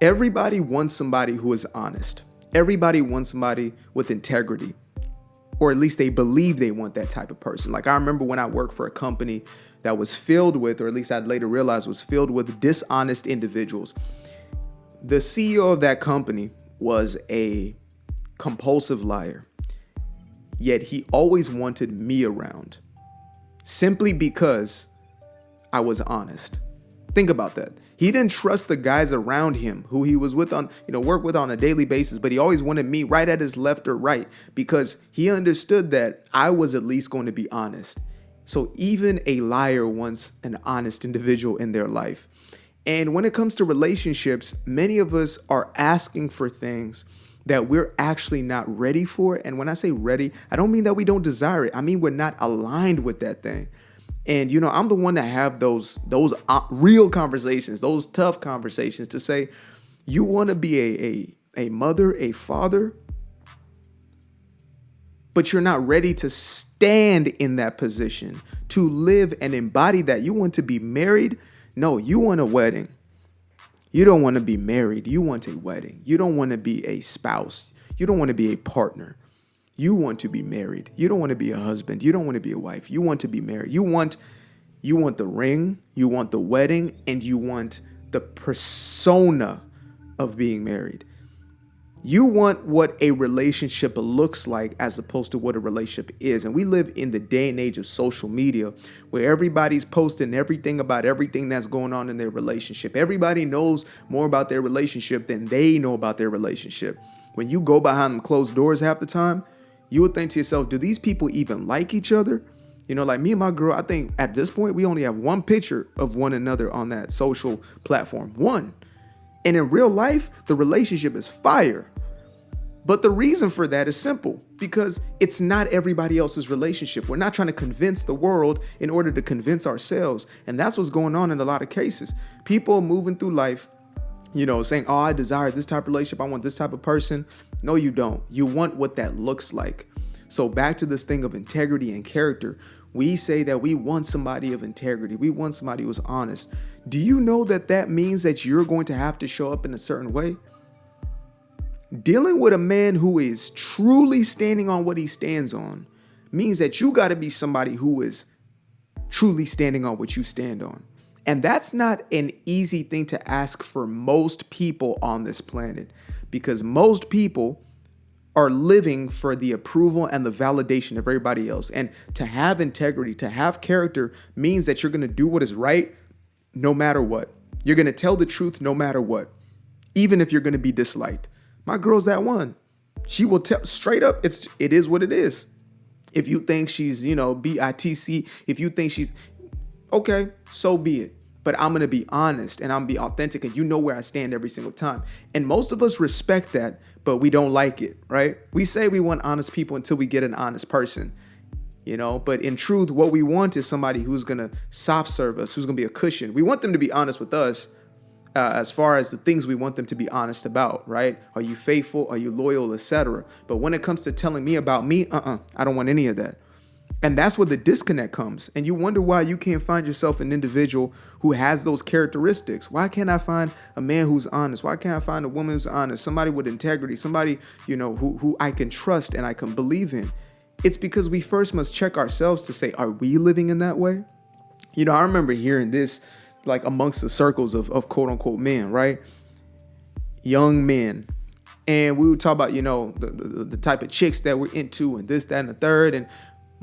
Everybody wants somebody who is honest. Everybody wants somebody with integrity, or at least they believe they want that type of person. Like I remember when I worked for a company that was filled with, or at least I'd later realized was filled with dishonest individuals. The CEO of that company was a compulsive liar, yet he always wanted me around simply because I was honest. Think about that. He didn't trust the guys around him who he was with on, work with on a daily basis, but he always wanted me right at his left or right because he understood that I was at least going to be honest. So even a liar wants an honest individual in their life. And when it comes to relationships, many of us are asking for things that we're actually not ready for. And when I say ready, I don't mean that we don't desire it. I mean, we're not aligned with that thing. And, I'm the one that have those real conversations, those tough conversations to say, you want to be a mother, a father, but you're not ready to stand in that position, to live and embody that. You want to be married. No, you want a wedding. You don't want to be married. You want a wedding. You don't want to be a spouse. You don't want to be a partner. You want to be married. You don't want to be a husband. You don't want to be a wife. You want to be married. You want the ring, you want the wedding, and you want the persona of being married. You want what a relationship looks like as opposed to what a relationship is. And we live in the day and age of social media where everybody's posting everything about everything that's going on in their relationship. Everybody knows more about their relationship than they know about their relationship. When you go behind closed doors half the time, you would think to yourself, do these people even like each other? Like me and my girl, I think at this point, we only have one picture of one another on that social platform. One. And in real life, the relationship is fire. But the reason for that is simple, because it's not everybody else's relationship. We're not trying to convince the world in order to convince ourselves. And that's what's going on in a lot of cases. People moving through life, saying, oh, I desire this type of relationship. I want this type of person. No, you don't. You want what that looks like. So back to this thing of integrity and character, we say that we want somebody of integrity. We want somebody who's honest. Do you know that means that you're going to have to show up in a certain way? Dealing with a man who is truly standing on what he stands on means that you got to be somebody who is truly standing on what you stand on. And that's not an easy thing to ask for most people on this planet, because most people are living for the approval and the validation of everybody else. And to have integrity, to have character means that you're going to do what is right no matter what. You're going to tell the truth no matter what, even if you're going to be disliked. My girl's that one. She will tell straight up, it is what it is. If you think she's, BITC, if you think she's okay, so be it. But I'm going to be honest and I'm going to be authentic, and you know where I stand every single time. And most of us respect that, but we don't like it, right? We say we want honest people until we get an honest person, but in truth, what we want is somebody who's going to soft serve us, who's going to be a cushion. We want them to be honest with us as far as the things we want them to be honest about, right? Are you faithful? Are you loyal, etc.? But when it comes to telling me about me, I don't want any of that. And that's where the disconnect comes. And you wonder why you can't find yourself an individual who has those characteristics. Why can't I find a man who's honest? Why can't I find a woman who's honest? Somebody with integrity, somebody, who I can trust and I can believe in. It's because we first must check ourselves to say, are we living in that way? I remember hearing this like amongst the circles of quote unquote men, right? Young men. And we would talk about, the type of chicks that we're into and this, that, and the third. And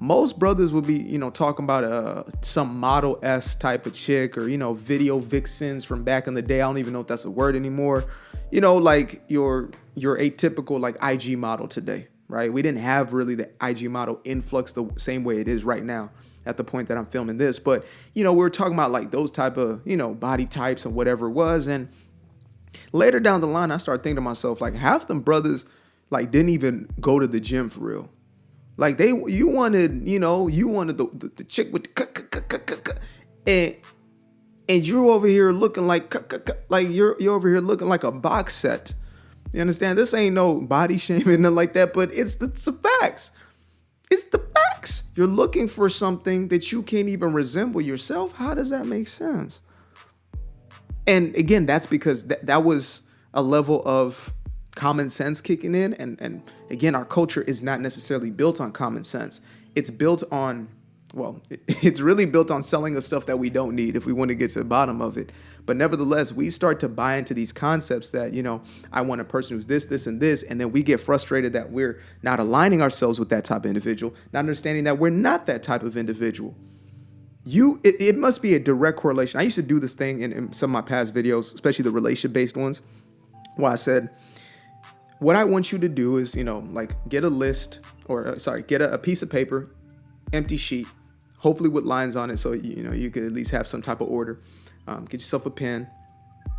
most brothers would be, talking about some Model-S type of chick or, video vixens from back in the day. I don't even know if that's a word anymore. Like your atypical like IG model today, right? We didn't have really the IG model influx the same way it is right now at the point that I'm filming this. But, we were talking about like those type of, body types and whatever it was. And later down the line, I started thinking to myself, like half them brothers like didn't even go to the gym for real. Like you wanted the chick with the and you're over here looking like you're over here looking like a box set. You understand? This ain't no body shaming nothing like that, but it's the facts. It's the facts. You're looking for something that you can't even resemble yourself. How does that make sense? And again, that's because that was a level of common sense kicking in. And again, our culture is not necessarily built on common sense. It's built on, well, it's really built on selling us stuff that we don't need if we want to get to the bottom of it. But nevertheless, we start to buy into these concepts that, I want a person who's this, this, and this. And then we get frustrated that we're not aligning ourselves with that type of individual, not understanding that we're not that type of individual. It must be a direct correlation. I used to do this thing in some of my past videos, especially the relationship-based ones, where I said, what I want you to do is, get a list get a piece of paper, empty sheet, hopefully with lines on it. So, you could at least have some type of order. Get yourself a pen.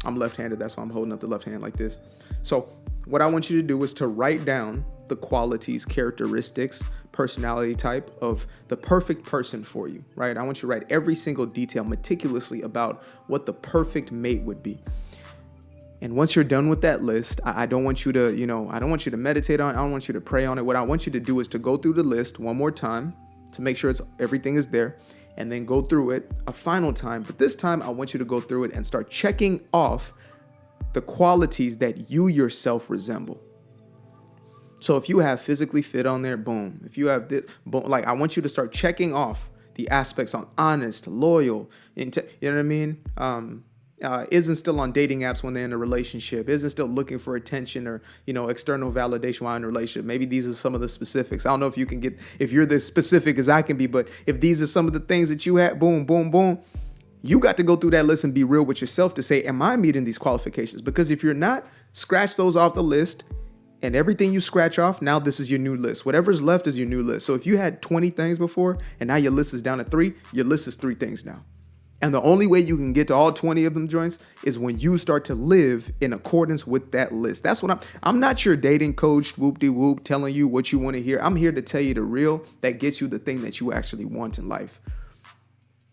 I'm left-handed. That's why I'm holding up the left hand like this. So what I want you to do is to write down the qualities, characteristics, personality type of the perfect person for you, right? I want you to write every single detail meticulously about what the perfect mate would be. And once you're done with that list, I don't want you to, I don't want you to meditate on it. I don't want you to pray on it. What I want you to do is to go through the list one more time to make sure everything is there, and then go through it a final time. But this time, I want you to go through it and start checking off the qualities that you yourself resemble. So if you have physically fit on there, boom. If you have this, boom. I want you to start checking off the aspects on honest, loyal, you know what I mean? Isn't still on dating apps when they're in a relationship, isn't still looking for attention or, external validation while in a relationship. Maybe these are some of the specifics. I don't know if you're this specific as I can be, but if these are some of the things that you have, boom, boom, boom, you got to go through that list and be real with yourself to say, am I meeting these qualifications? Because if you're not, scratch those off the list, and everything you scratch off, now this is your new list. Whatever's left is your new list. So if you had 20 things before and now your list is down to 3, your list is 3 things now. And the only way you can get to all 20 of them joints is when you start to live in accordance with that list. That's what I'm not your dating coach, whoop-de-whoop, telling you what you want to hear. I'm here to tell you the real that gets you the thing that you actually want in life.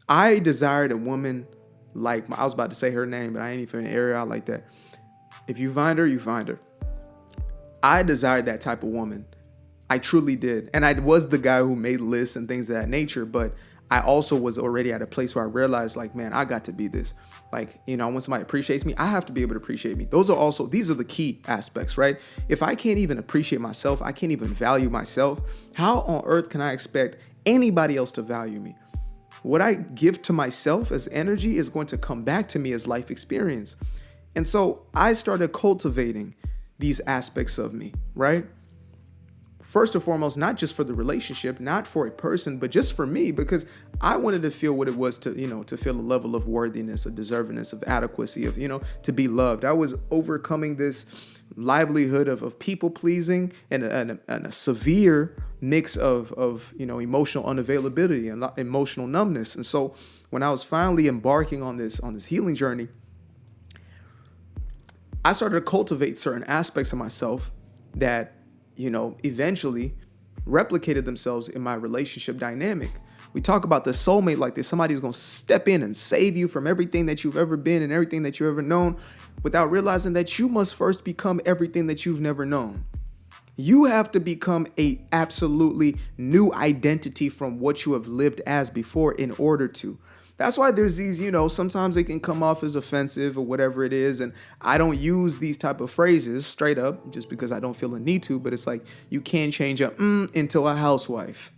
I desired a woman like, I was about to say her name, but I ain't even air it out like that. If you find her, you find her. I desired that type of woman. I truly did. And I was the guy who made lists and things of that nature, but I also was already at a place where I realized, man, I got to be this. When somebody appreciates me, I have to be able to appreciate me. These are the key aspects, right? If I can't even appreciate myself, I can't even value myself, how on earth can I expect anybody else to value me? What I give to myself as energy is going to come back to me as life experience. And so I started cultivating these aspects of me, right? First and foremost, not just for the relationship, not for a person, but just for me, because I wanted to feel what it was to feel a level of worthiness, of deservingness, of adequacy, of, to be loved. I was overcoming this livelihood of people pleasing and a severe mix of emotional unavailability and emotional numbness. And so when I was finally embarking on this healing journey, I started to cultivate certain aspects of myself that, eventually replicated themselves in my relationship dynamic. We talk about the soulmate like this. Somebody who's going to step in and save you from everything that you've ever been and everything that you've ever known, without realizing that you must first become everything that you've never known. You have to become a absolutely new identity from what you have lived as before in order to. That's why there's these, sometimes they can come off as offensive or whatever it is. And I don't use these type of phrases straight up just because I don't feel a need to. But it's like you can't change a into a housewife,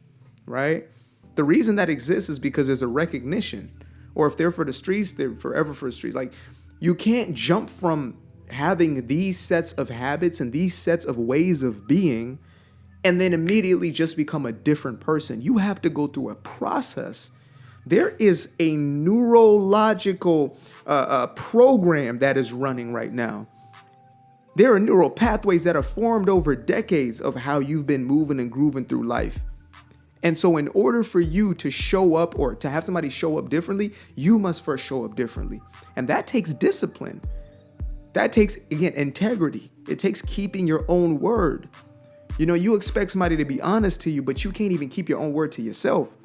right? The reason that exists is because there's a recognition. Or if they're for the streets, they're forever for the streets. You can't jump from having these sets of habits and these sets of ways of being and then immediately just become a different person. You have to go through a process. There is a neurological program that is running right now. There are neural pathways that are formed over decades of how you've been moving and grooving through life. And so in order for you to show up or to have somebody show up differently, you must first show up differently. And that takes discipline. That takes, again, integrity. It takes keeping your own word. You expect somebody to be honest to you, but you can't even keep your own word to yourself.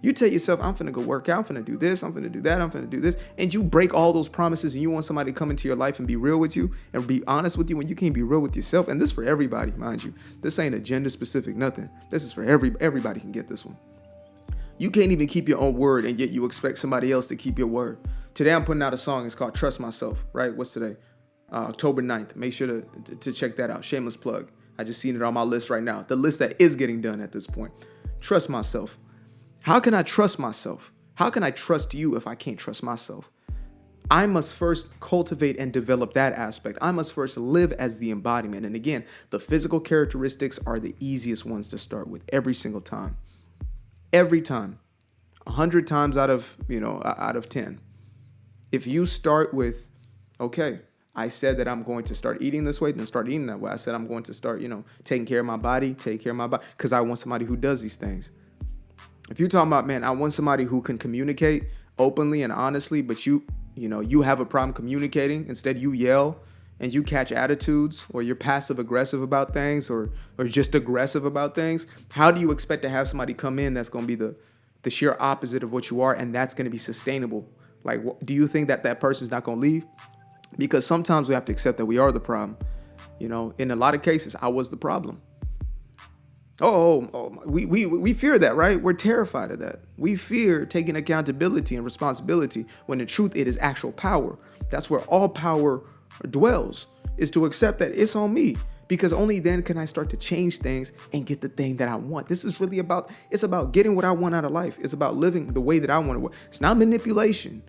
You tell yourself, I'm finna go work out, I'm finna do this, I'm finna do that, I'm finna do this. And you break all those promises and you want somebody to come into your life and be real with you and be honest with you when you can't be real with yourself. And this is for everybody, mind you. This ain't a gender specific nothing. This is for everybody can get this one. You can't even keep your own word and yet you expect somebody else to keep your word. Today I'm putting out a song. It's called Trust Myself, right? What's today? October 9th. Make sure to check that out. Shameless plug. I just seen it on my list right now. The list that is getting done at this point. Trust myself. How can I trust myself? How can I trust you if I can't trust myself? I must first cultivate and develop that aspect. I must first live as the embodiment. And again, the physical characteristics are the easiest ones to start with every single time. Every time. 100 times out of 10. If you start with, okay, I said that I'm going to start eating this way, then start eating that way. I said I'm going to start, taking care of my body, because I want somebody who does these things. If you're talking about, man, I want somebody who can communicate openly and honestly, but you have a problem communicating. Instead, you yell and you catch attitudes, or you're passive aggressive about things, or just aggressive about things. How do you expect to have somebody come in that's going to be the sheer opposite of what you are, and that's going to be sustainable? Like, do you think that person's not going to leave? Because sometimes we have to accept that we are the problem. In a lot of cases, I was the problem. We fear that, right? We're terrified of that. We fear taking accountability and responsibility, when in truth, it is actual power. That's where all power dwells, is to accept that it's on me, because only then can I start to change things and get the thing that I want. This is really about getting what I want out of life. It's about living the way that I want to work. It's not manipulation.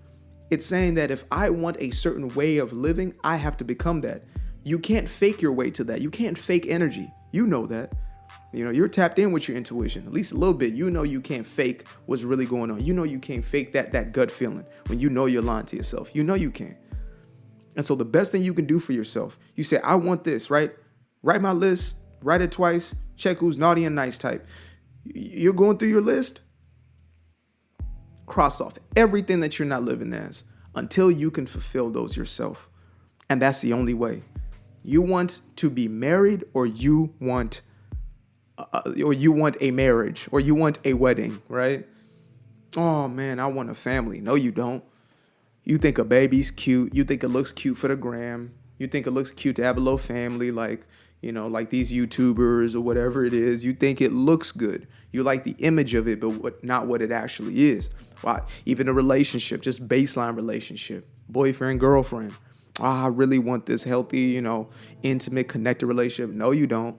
It's saying that if I want a certain way of living, I have to become that. You can't fake your way to that. You can't fake energy. You know that. You're tapped in with your intuition, at least a little bit. You can't fake what's really going on. You can't fake that gut feeling when you're lying to yourself. You can't. And so the best thing you can do for yourself, you say, I want this, right? Write my list, write it twice, check who's naughty and nice type. You're going through your list. Cross off everything that you're not living as until you can fulfill those yourself. And that's the only way. You want to be married, or you want a marriage, or you want a wedding, right? Oh man, I want a family. No, you don't. You think a baby's cute. You think it looks cute for the gram. You think it looks cute to have a little family, like these YouTubers or whatever it is. You think it looks good. You like the image of it, but not what it actually is. Why? Even a relationship, just baseline relationship, boyfriend, girlfriend. I really want this healthy, intimate, connected relationship. No, you don't.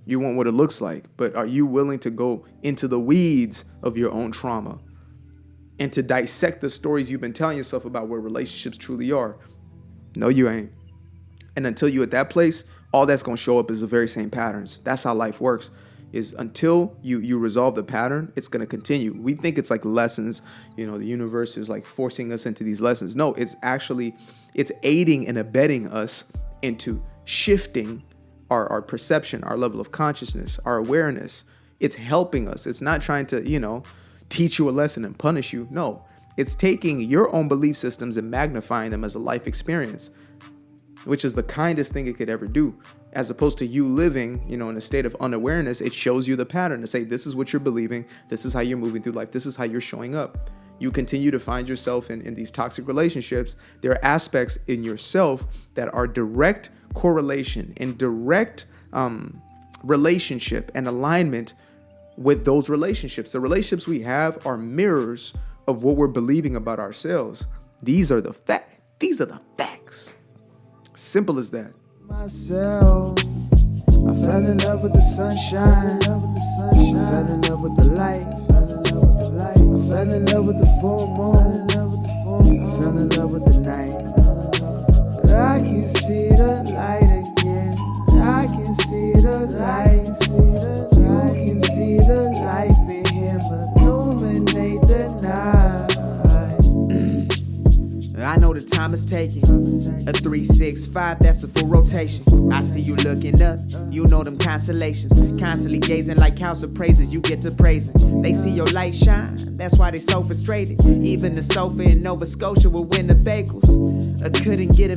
You want what it looks like, but are you willing to go into the weeds of your own trauma and to dissect the stories you've been telling yourself about where relationships truly are? No, you ain't. And until you're at that place, all that's going to show up is the very same patterns. That's how life works, is until you resolve the pattern, it's going to continue. We think it's like lessons, the universe is like forcing us into these lessons. No, it's aiding and abetting us into shifting our perception, our level of consciousness, our awareness. It's helping us. It's not trying to, teach you a lesson and punish you. No, it's taking your own belief systems and magnifying them as a life experience, which is the kindest thing it could ever do. As opposed to you living, in a state of unawareness, it shows you the pattern to say, this is what you're believing. This is how you're moving through life. This is how you're showing up. You continue to find yourself in these toxic relationships. There are aspects in yourself that are direct correlation and direct relationship and alignment with those relationships. The relationships we have are mirrors of what we're believing about ourselves. These are the facts. Simple as that. Myself, I fell in love with the sunshine. I fell in love with the light. I fell in love with the full moon. I fell in love with the night. I can see the light again. I can see the light. You can see the life in him illuminate the night. I know the time is taking. A 3, 6, 5, that's a full rotation. I see you looking up, you know them constellations. Constantly gazing like house of praises, you get to praising. They see your light shine, that's why they so frustrated. Even the sofa in Nova Scotia will win the bagels. I couldn't get